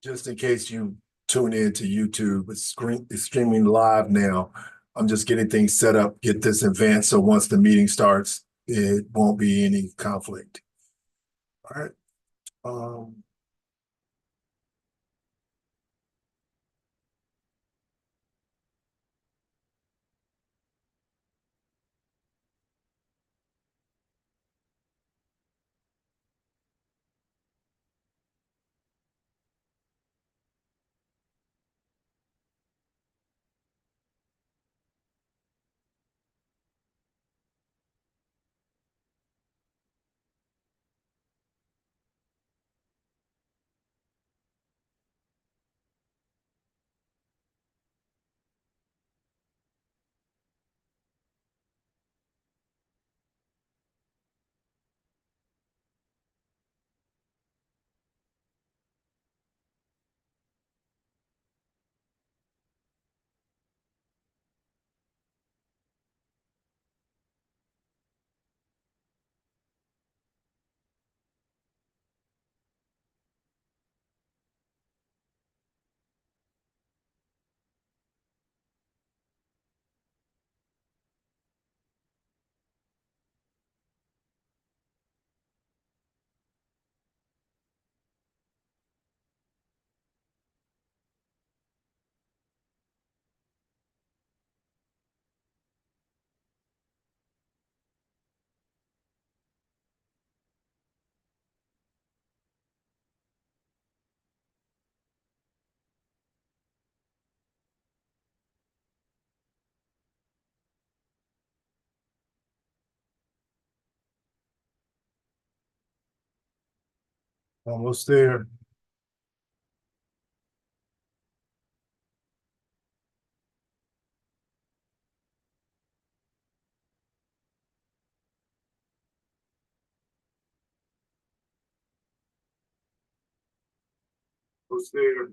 Just in case you tune in to YouTube, it's streaming live now. I'm just getting things set up, get this advanced, so once the meeting starts, it won't be any conflict. All right. Um, Almost there. Almost there.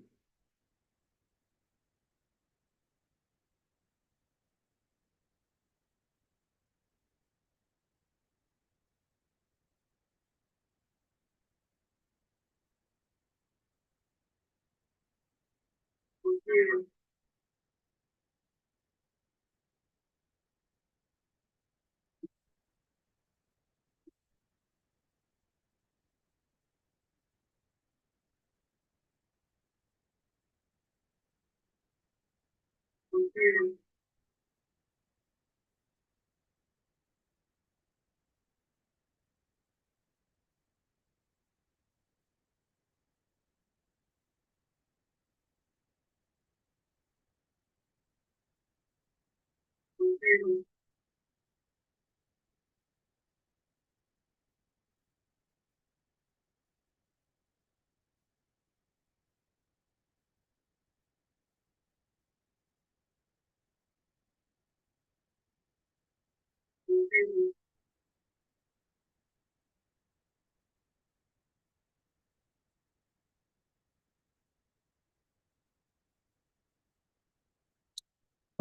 Almost there. Almost there. Almost there.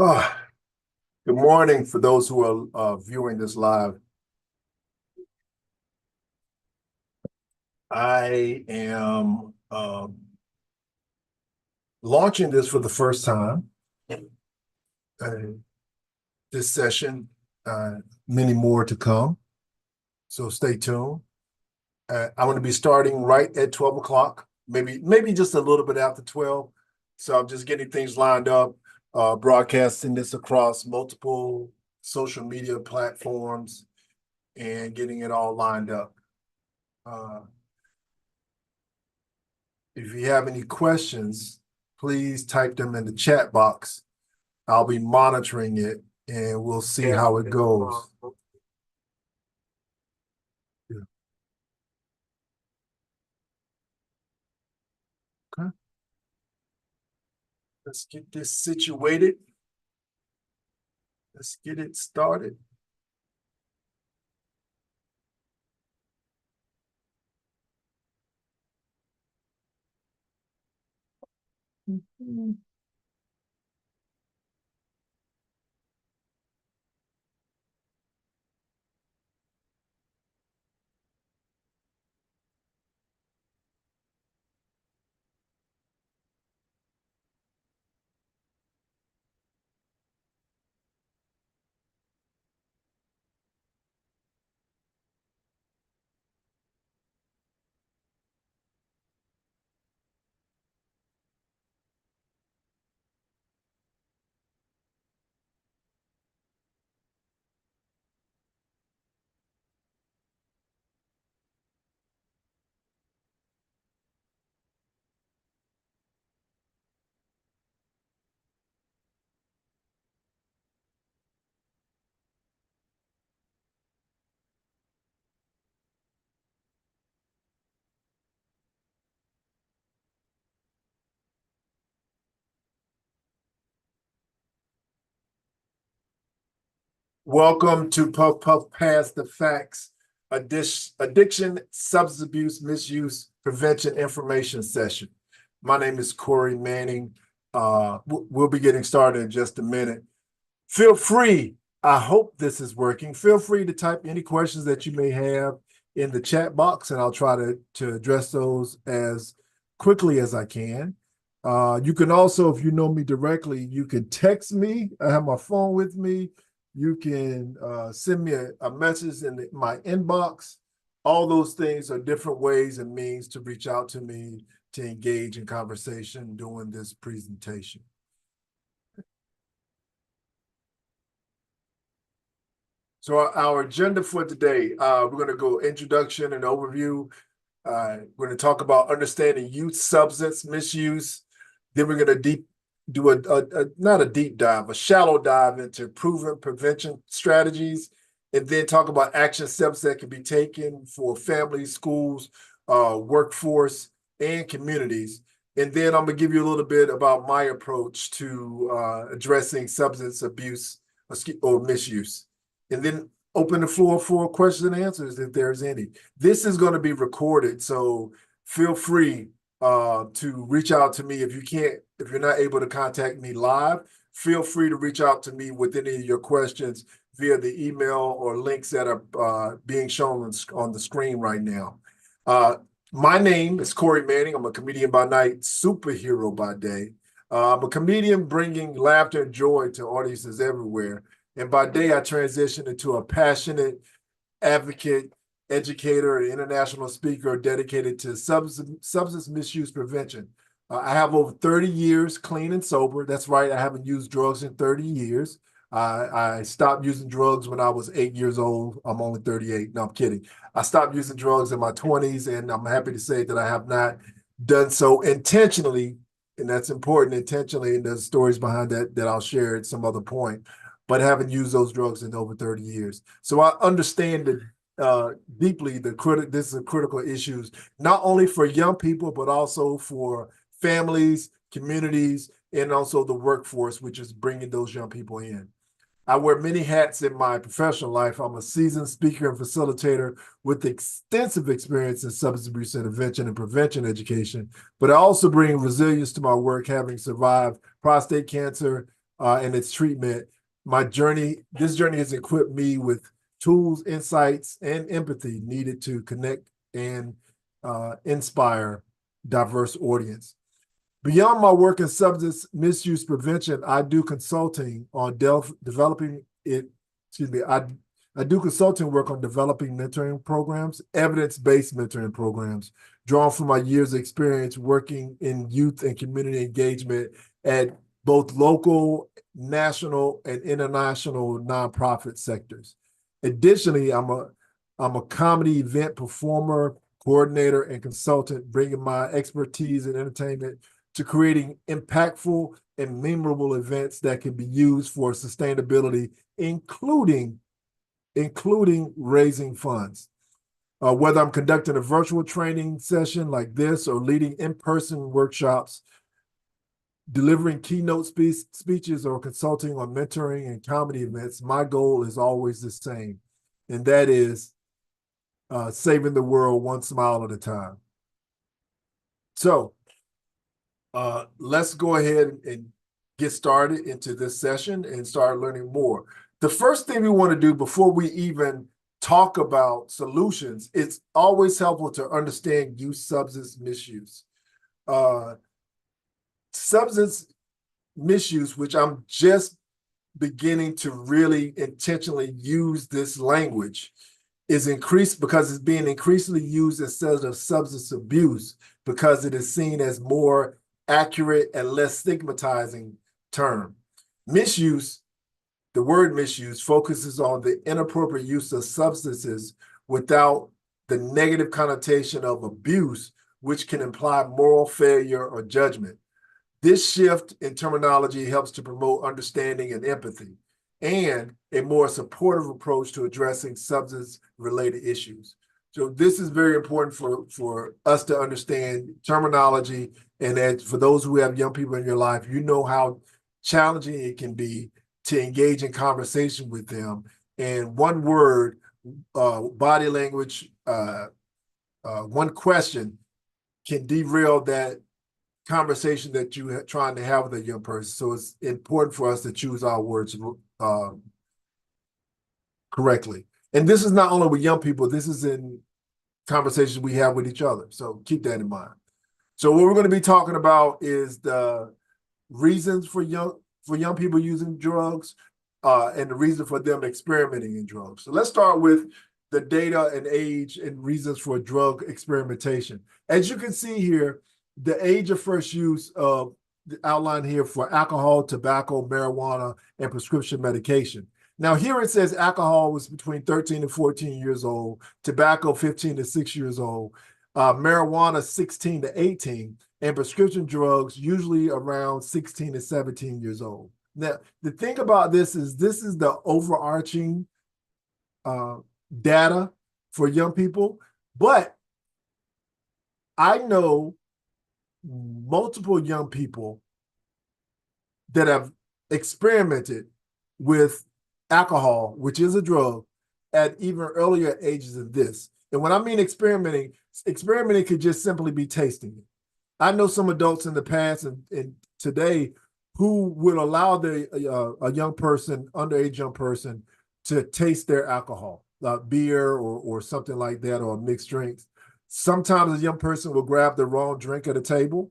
Ah, good morning for those who are viewing this live. I am launching this for the first time. Uh, this session, uh, many more to come. So stay tuned. I'm going to be starting right at 12 o'clock, maybe just a little bit after 12. So I'm just getting things lined up, broadcasting this across multiple social media platforms and getting it all lined up. Uh, if you have any questions, please type them in the chat box. I'll be monitoring it and we'll see how it goes. Yeah. Okay. Let's get this situated. Let's get it started. Welcome to Puff Puff Pass the Facts Addiction, Substance Abuse, Misuse, Prevention Information Session. My name is Corey Manning. We'll be getting started in just a minute. Feel free, I hope this is working. Feel free to type any questions that you may have in the chat box, and I'll try to address those as quickly as I can. You can also, if you know me directly, you can text me. I have my phone with me. You can send me a message in my inbox. All those things are different ways and means to reach out to me to engage in conversation during this presentation. So our agenda for today, we're going to go introduction and overview. We're going to talk about understanding youth substance misuse. Then we're going to do not a deep dive, a shallow dive into proven prevention strategies, and then talk about action steps that can be taken for families, schools, workforce, and communities. And then I'm going to give you a little bit about my approach to addressing substance abuse or misuse. And then open the floor for questions and answers if there's any. This is going to be recorded, so feel free to reach out to me if you're not able to contact me live. Feel free to reach out to me with any of your questions via the email or links that are being shown on the screen right now. My name is Corey Manning. I'm a comedian by night, superhero by day. I'm a comedian bringing laughter and joy to audiences everywhere. And by day, I transitioned into a passionate advocate, educator, and international speaker dedicated to substance misuse prevention. I have over 30 years clean and sober. That's right, I haven't used drugs in 30 years. I stopped using drugs when I was 8 years old. I'm only 38. No, I'm kidding. I stopped using drugs in my 20s, and I'm happy to say that I have not done so intentionally, and that's important, intentionally, and there's stories behind that I'll share at some other point, but haven't used those drugs in over 30 years. So I understand deeply this is a critical issues, not only for young people, but also for families, communities, and also the workforce, which is bringing those young people in. I wear many hats in my professional life. I'm a seasoned speaker and facilitator with extensive experience in substance abuse intervention and prevention education, but I also bring resilience to my work, having survived prostate cancer and its treatment. This journey has equipped me with tools, insights, and empathy needed to connect and inspire diverse audience. Beyond my work in substance misuse prevention, I do consulting on developing it. Excuse me. I do consulting work on developing mentoring programs, evidence-based mentoring programs, drawn from my years of experience working in youth and community engagement at both local, national, and international nonprofit sectors. Additionally, I'm a comedy event performer, coordinator, and consultant, bringing my expertise in entertainment to creating impactful and memorable events that can be used for sustainability, including raising funds. Whether I'm conducting a virtual training session like this or leading in-person workshops, delivering keynote speeches, or consulting on mentoring and comedy events, my goal is always the same, and that is saving the world one smile at a time. So let's go ahead and get started into this session and start learning more. The first thing we want to do before we even talk about solutions, it's always helpful to understand youth substance misuse. Substance misuse, which I'm just beginning to really intentionally use this language, is increased because it's being increasingly used instead of substance abuse, because it is seen as more accurate and less stigmatizing term. Misuse, the word misuse, focuses on the inappropriate use of substances without the negative connotation of abuse, which can imply moral failure or judgment. This shift in terminology helps to promote understanding and empathy, and a more supportive approach to addressing substance-related issues. So this is very important for us to understand terminology, and that for those who have young people in your life, you know how challenging it can be to engage in conversation with them. And one word, body language, one question can derail that conversation that you're trying to have with a young person. So it's important for us to choose our words correctly. And this is not only with young people, this is in conversations we have with each other. So keep that in mind. So what we're going to be talking about is the reasons for young people using drugs, and the reason for them experimenting in drugs. So let's start with the data and age and reasons for drug experimentation. As you can see here, the age of first use of the outline here for alcohol, tobacco, marijuana, and prescription medication. Now here it says alcohol was between 13 and 14 years old, tobacco 15 to 6 years old, marijuana 16 to 18, and prescription drugs usually around 16 to 17 years old. Now, the thing about this is the overarching data for young people, but I know multiple young people that have experimented with alcohol, which is a drug, at even earlier ages than this. And when I mean experimenting could just simply be tasting it. I know some adults in the past and today who would allow a young person, underage young person, to taste their alcohol, like beer or something like that, or mixed drinks. Sometimes a young person will grab the wrong drink at a table,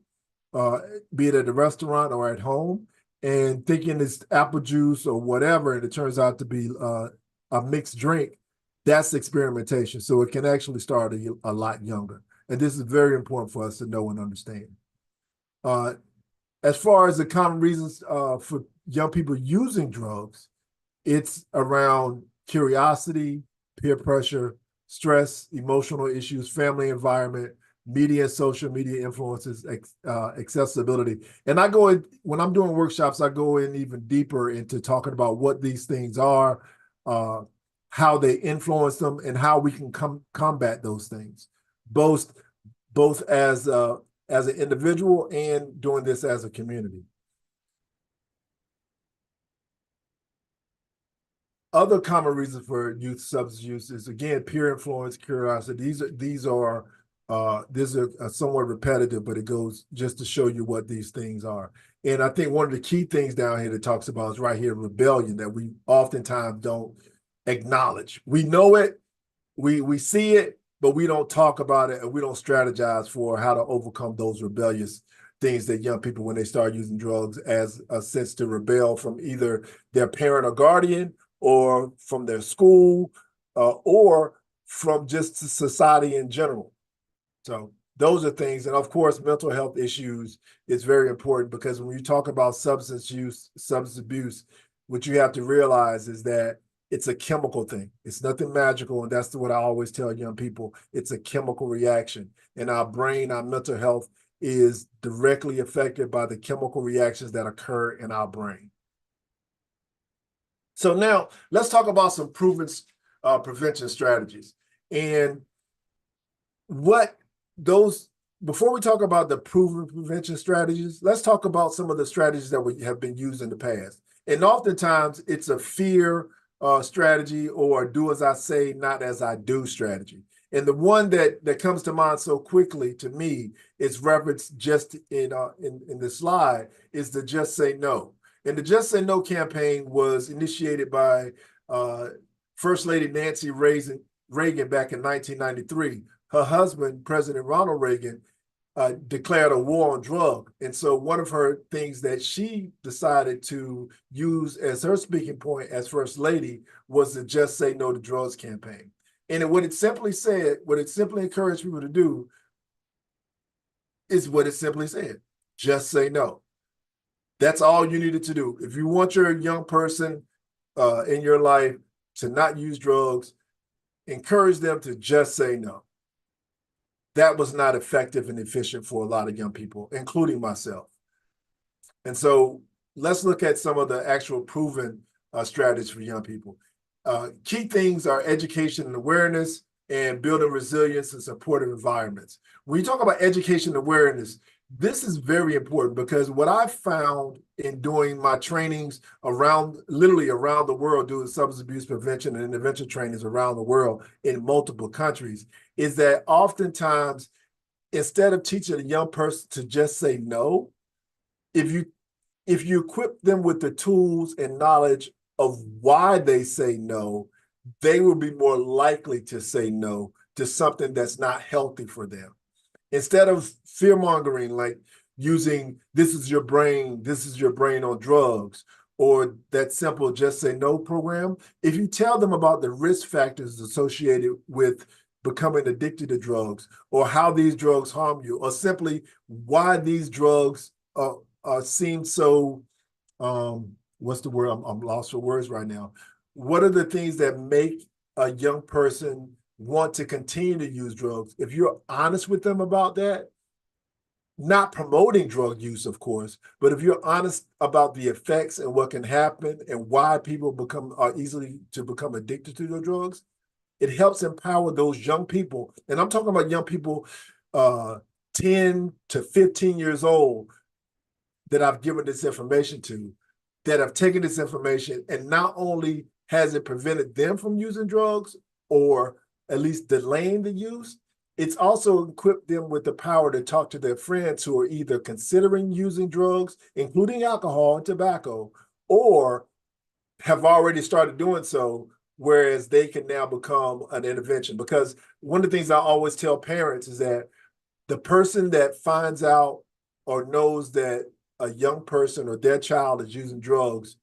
be it at a restaurant or at home, and thinking it's apple juice or whatever, and it turns out to be a mixed drink. That's experimentation. So it can actually start a lot younger. And this is very important for us to know and understand. As far as the common reasons for young people using drugs, it's around curiosity, peer pressure, stress, emotional issues, family environment, media and social media influences, accessibility. And I go in, when I'm doing workshops, I go in even deeper into talking about what these things are, how they influence them, and how we can combat those things, both as an individual and doing this as a community. Other common reasons for youth substance use is, again, peer influence, curiosity. These are somewhat repetitive, but it goes just to show you what these things are. And I think one of the key things down here that talks about is right here, rebellion, that we oftentimes don't acknowledge. We know it, we see it, but we don't talk about it, and we don't strategize for how to overcome those rebellious things that young people, when they start using drugs, as a sense to rebel from either their parent or guardian, or from their school, or from just society in general. So those are things. And of course, mental health issues is very important, because when you talk about substance use, substance abuse, what you have to realize is that it's a chemical thing. It's nothing magical. And that's what I always tell young people. It's a chemical reaction. And our brain, our mental health is directly affected by the chemical reactions that occur in our brain. So now let's talk about some proven prevention strategies. And before we talk about the proven prevention strategies, let's talk about some of the strategies that we have been used in the past. And oftentimes it's a fear strategy, or do as I say, not as I do strategy. And the one that comes to mind so quickly to me is referenced just in the slide, is the Just Say No. And the Just Say No campaign was initiated by First Lady Nancy Reagan back in 1993. Her husband, President Ronald Reagan, declared a war on drugs. And so one of her things that she decided to use as her speaking point as First Lady was the Just Say No to Drugs campaign. And what it simply encouraged people to do is what it simply said: just say no. That's all you needed to do. If you want your young person in your life to not use drugs, encourage them to just say no. That was not effective and efficient for a lot of young people, including myself. And so let's look at some of the actual proven strategies for young people. Key things are education and awareness, and building resilience and supportive environments. When you talk about education and awareness, This is very important because what I found in doing my trainings literally around the world, doing substance abuse prevention and intervention trainings around the world in multiple countries, is that oftentimes, instead of teaching a young person to just say no, if you equip them with the tools and knowledge of why they say no, they will be more likely to say no to something that's not healthy for them. Instead of fear mongering, like using this is your brain on drugs, or that simple just say no program, if you tell them about the risk factors associated with becoming addicted to drugs, or how these drugs harm you, or simply why these drugs seem so, what's the word? I'm lost for words right now. What are the things that make a young person want to continue to use drugs? If you're honest with them about that, not promoting drug use, of course, but if you're honest about the effects and what can happen and why people are easily to become addicted to the drugs, it helps empower those young people. And I'm talking about young people, uh, 10 to 15 years old, that I've given this information to, that have taken this information, and not only has it prevented them from using drugs or at least delaying the use, it's also equipped them with the power to talk to their friends who are either considering using drugs, including alcohol and tobacco, or have already started doing so, whereas they can now become an intervention. Because one of the things I always tell parents is that the person that finds out or knows that a young person or their child is using drugs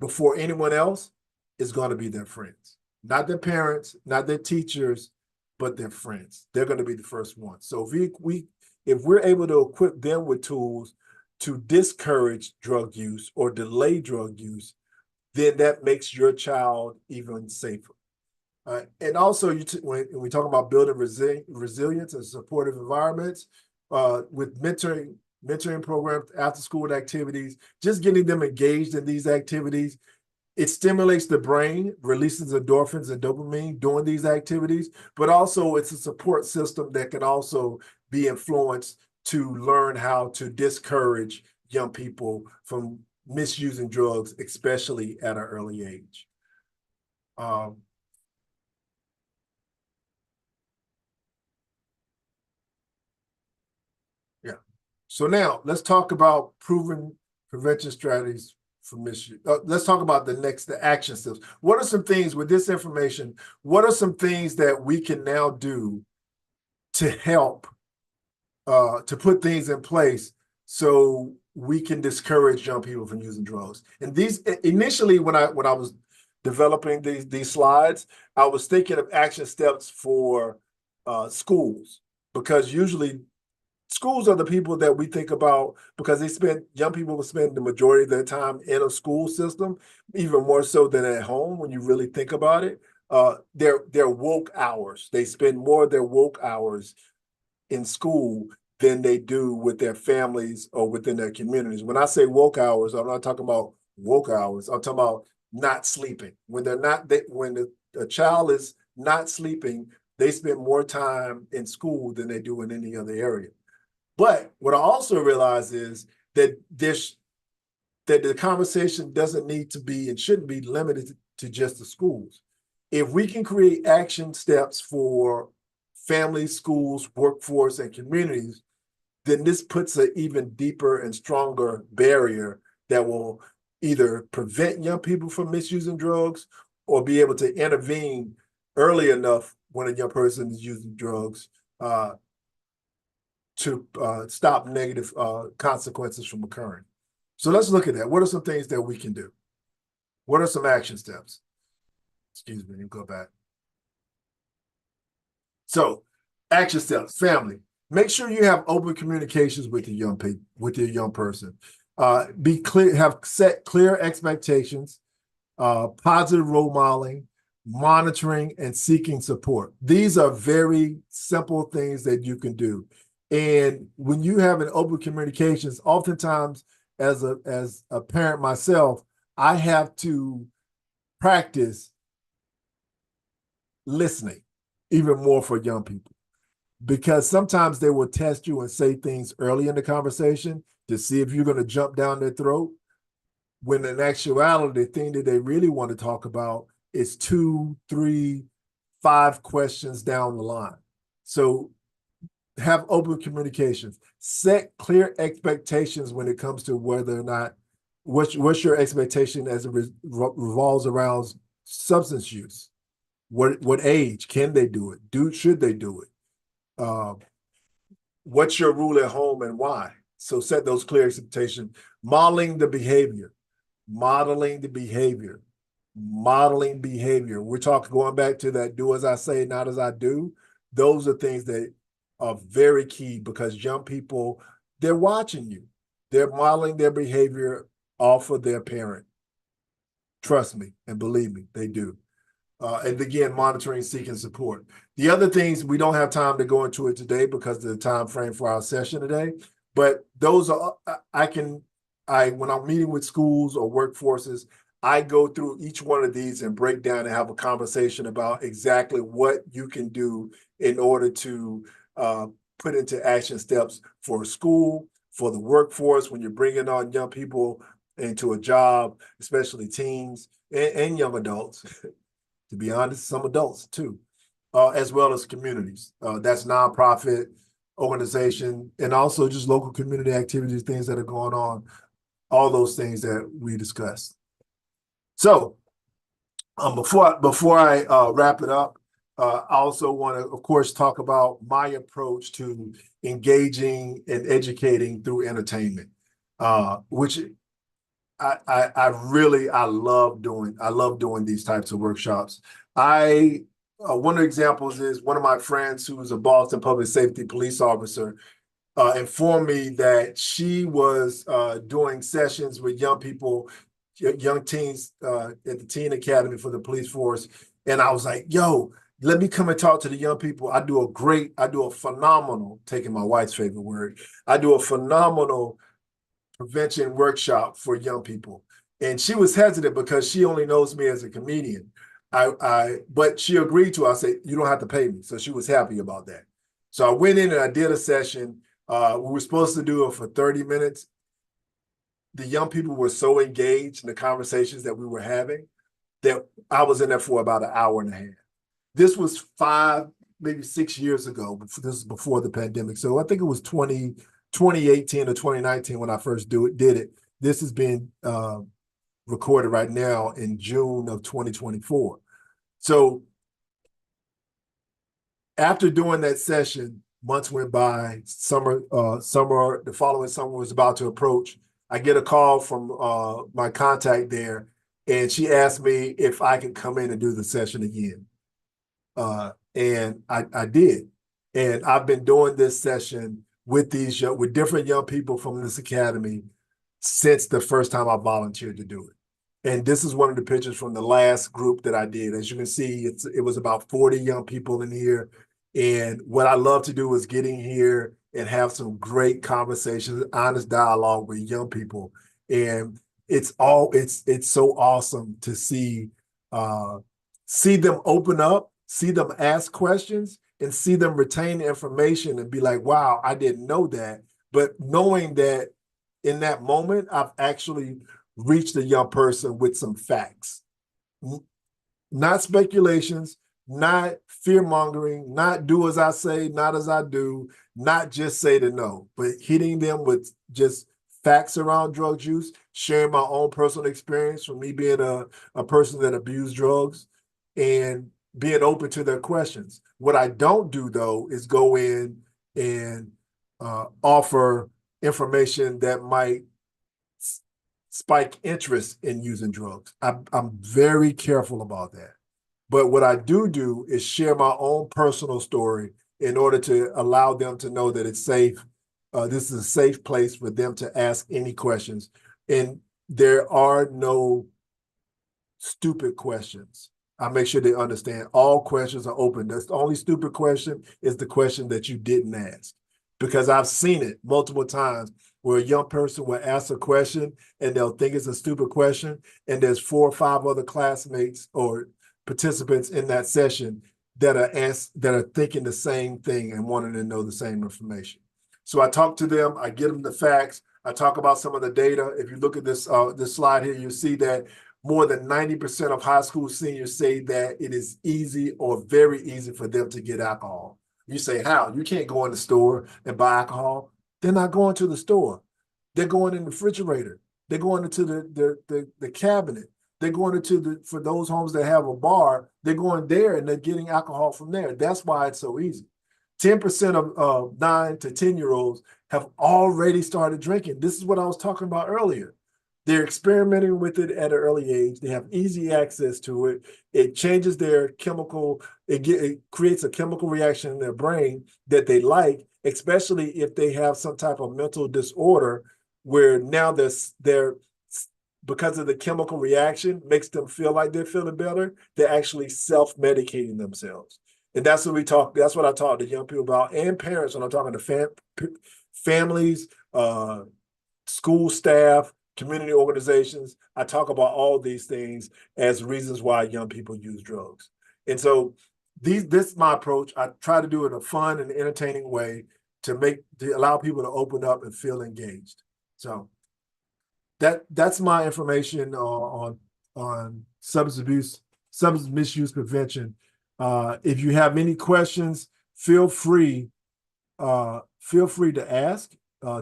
before anyone else is going to be their friends, not their parents, not their teachers, but their friends. They're going to be the first ones. So if we're able to equip them with tools to discourage drug use or delay drug use, then that makes your child even safer. And also, when we talk about building resilience and supportive environments, with mentoring programs, after school activities, just getting them engaged in these activities, it stimulates the brain, releases endorphins and dopamine during these activities, but also it's a support system that can also be influenced to learn how to discourage young people from misusing drugs, especially at an early age. Um, yeah. So now let's talk about proven prevention strategies for misuse. Let's talk about the action steps. What are some things with this information? What are some things that we can now do to help, to put things in place so we can discourage young people from using drugs? And these initially, when I was developing these slides, I was thinking of action steps for schools, because usually schools are the people that we think about, because young people will spend the majority of their time in a school system, even more so than at home when you really think about it. Their woke hours, they spend more of their woke hours in school than they do with their families or within their communities. When I say woke hours, I'm not talking about woke hours. I'm talking about not sleeping. When a child is not sleeping, they spend more time in school than they do in any other area. But what I also realize is that the conversation doesn't need to be and shouldn't be limited to just the schools. If we can create action steps for families, schools, workforce, and communities, then this puts an even deeper and stronger barrier that will either prevent young people from misusing drugs or be able to intervene early enough when a young person is using drugs, to stop negative consequences from occurring. So let's look at that. What are some things that we can do? What are some action steps? Excuse me, you go back. So, action steps, family. Make sure you have open communications with your young person. Be clear, have set clear expectations, positive role modeling, monitoring, and seeking support. These are very simple things that you can do. And when you have an open communications, oftentimes as a parent myself, I have to practice listening even more for young people. because sometimes they will test you and say things early in the conversation to see if you're going to jump down their throat, when in actuality, the thing that they really want to talk about is 2, 3, 5 questions down the line. So have open communications, set clear expectations when it comes to whether or not, what's your expectation as it revolves around substance use. What age can they do it? Should they do it? What's your rule at home and why? So set those clear expectations. Modeling the behavior. We're talking, going back to that do as I say, not as I do. Those are things that are very key, because young people, they're watching you. They're modeling their behavior off of their parent. Trust me and believe me, they do. And again, monitoring, seeking support. The other things, we don't have time to go into it today because of the time frame for our session today, but those are, when I'm meeting with schools or workforces, I go through each one of these and break down and have a conversation about exactly what you can do in order to put into action steps for a school, for the workforce, when you're bringing on young people into a job, especially teens and young adults. To be honest, some adults too, as well as communities. That's nonprofit organization, and also just local community activities, things that are going on, all those things that we discussed. So before I wrap it up, I also want to, of course, talk about my approach to engaging and educating through entertainment, which I love doing. I love doing these types of workshops. One of the examples is one of my friends who is a Boston public safety police officer informed me that she was doing sessions with young people, young teens at the Teen Academy for the police force. And I was like, yo, let me come and talk to the young people. I do a phenomenal, taking my wife's favorite word, I do a phenomenal prevention workshop for young people. And she was hesitant because she only knows me as a comedian. But she agreed to it. I said, you don't have to pay me. So she was happy about that. So I went in and I did a session. We were supposed to do it for 30 minutes. The young people were so engaged in the conversations that we were having that I was in there for about an hour and a half. This was 5, maybe 6 years ago. This was before the pandemic. So I think it was 2018 or 2019 when I first did it. This is being recorded right now in June of 2024. So after doing that session, months went by, the following summer was about to approach. I get a call from my contact there, and she asked me if I could come in and do the session again. And I did. And I've been doing this session with different young people from this academy since the first time I volunteered to do it. And this is one of the pictures from the last group that I did. As you can see, it was about 40 young people in here. And what I love to do is get in here and have some great conversations, honest dialogue with young people. And it's so awesome to see them open up, see them ask questions, and see them retain the information and be like, wow, I didn't know that. But knowing that in that moment, I've actually reached a young person with some facts, not speculations, not fear-mongering, not do as I say, not as I do, not just say to no, but hitting them with just facts around drug use, sharing my own personal experience from me being a person that abused drugs, and being open to their questions. What I don't do, though, is go in and offer information that might spike interest in using drugs. I'm very careful about that. But what I do is share my own personal story in order to allow them to know that it's safe. This is a safe place for them to ask any questions. And there are no stupid questions. I make sure they understand all questions are open. The only stupid question is the question that you didn't ask. Because I've seen it multiple times where a young person will ask a question and they'll think it's a stupid question, and there's 4 or 5 other classmates or participants in that session that are thinking the same thing and wanting to know the same information. So I talk to them, I give them the facts, I talk about some of the data. If you look at this slide here, you'll see that more than 90% of high school seniors say that it is easy or very easy for them to get alcohol. You say, how? You can't go in the store and buy alcohol. They're not going to the store. They're going in the refrigerator. They're going into the cabinet. They're going into for those homes that have a bar, they're going there and they're getting alcohol from there. That's why it's so easy. 10% of 9 to 10-year-olds have already started drinking. This is what I was talking about earlier. They're experimenting with it at an early age. They have easy access to it. It changes their chemical, it creates a chemical reaction in their brain that they like, especially if they have some type of mental disorder where now they're because of the chemical reaction makes them feel like they're feeling better, they're actually self-medicating themselves. And that's what I talk to young people about and parents when I'm talking to families, school staff, community organizations. I talk about all these things as reasons why young people use drugs. And so this is my approach. I try to do it in a fun and entertaining way to allow people to open up and feel engaged. So that's my information on substance misuse prevention. If you have any questions, feel free to ask.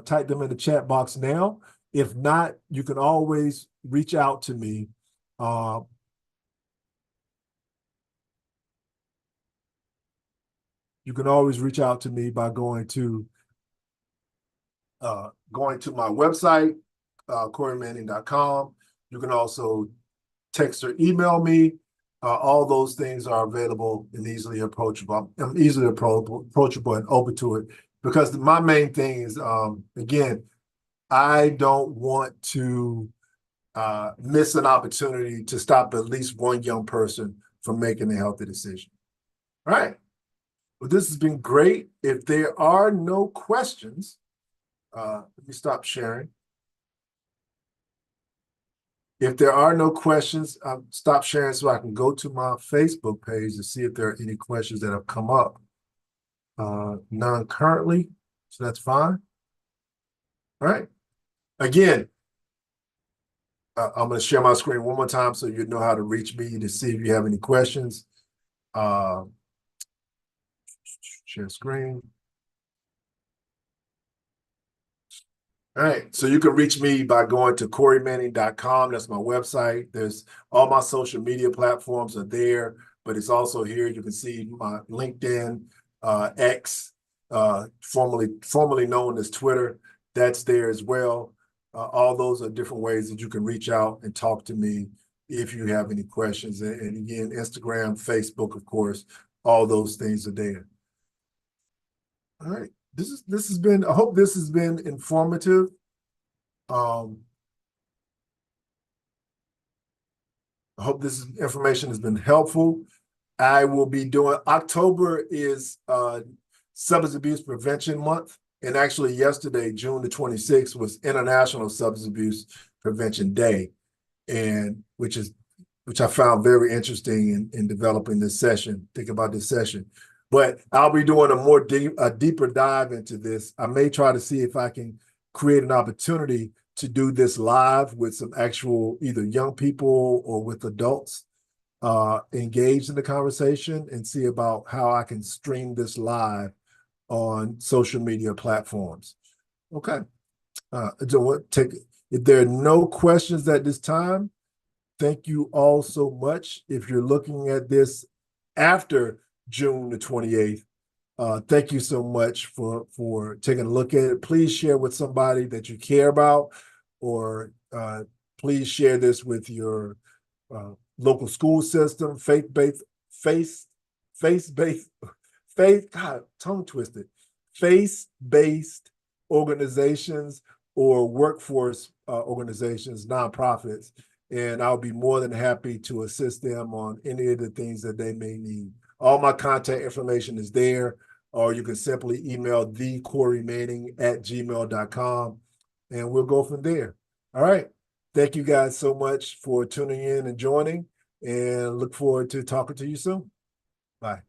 Type them in the chat box now. If not, you can always reach out to me. You can always reach out to me by going to my website, CoreyManning.com. You can also text or email me. All those things are available and easily approachable. I'm easily approachable and open to it because my main thing is, again, I don't want to miss an opportunity to stop at least one young person from making a healthy decision. All right. Well, this has been great. If there are no questions, let me stop sharing. If there are no questions, I'll stop sharing so I can go to my Facebook page to see if there are any questions that have come up. None currently, so that's fine. All right. Again, I'm going to share my screen one more time so you know how to reach me to see if you have any questions. Share screen. All right, so you can reach me by going to CoreyManning.com. That's my website. There's all my social media platforms are there, but it's also here. You can see my LinkedIn, X, formerly known as Twitter. That's there as well. All those are different ways that you can reach out and talk to me if you have any questions. And again, Instagram, Facebook, of course, all those things are there. All right. This has been, I hope this has been informative. I hope this information has been helpful. I will be doing, October is Substance Abuse Prevention Month. And actually yesterday, June the 26th, was International Substance Abuse Prevention Day, and which I found very interesting in developing this session, thinking about this session. But I'll be doing a deeper dive into this. I may try to see if I can create an opportunity to do this live with some actual either young people or with adults engaged in the conversation and see about how I can stream this live on social media platforms. Okay. If there are no questions at this time, thank you all so much. If you're looking at this after June the 28th, thank you so much for taking a look at it. Please share with somebody that you care about, or please share this with your local school system, faith-based, God, tongue twisted, faith-based organizations or workforce organizations, nonprofits, and I'll be more than happy to assist them on any of the things that they may need. All my contact information is there, or you can simply email thecoreymanning@gmail.com, and we'll go from there. All right. Thank you guys so much for tuning in and joining, and look forward to talking to you soon. Bye.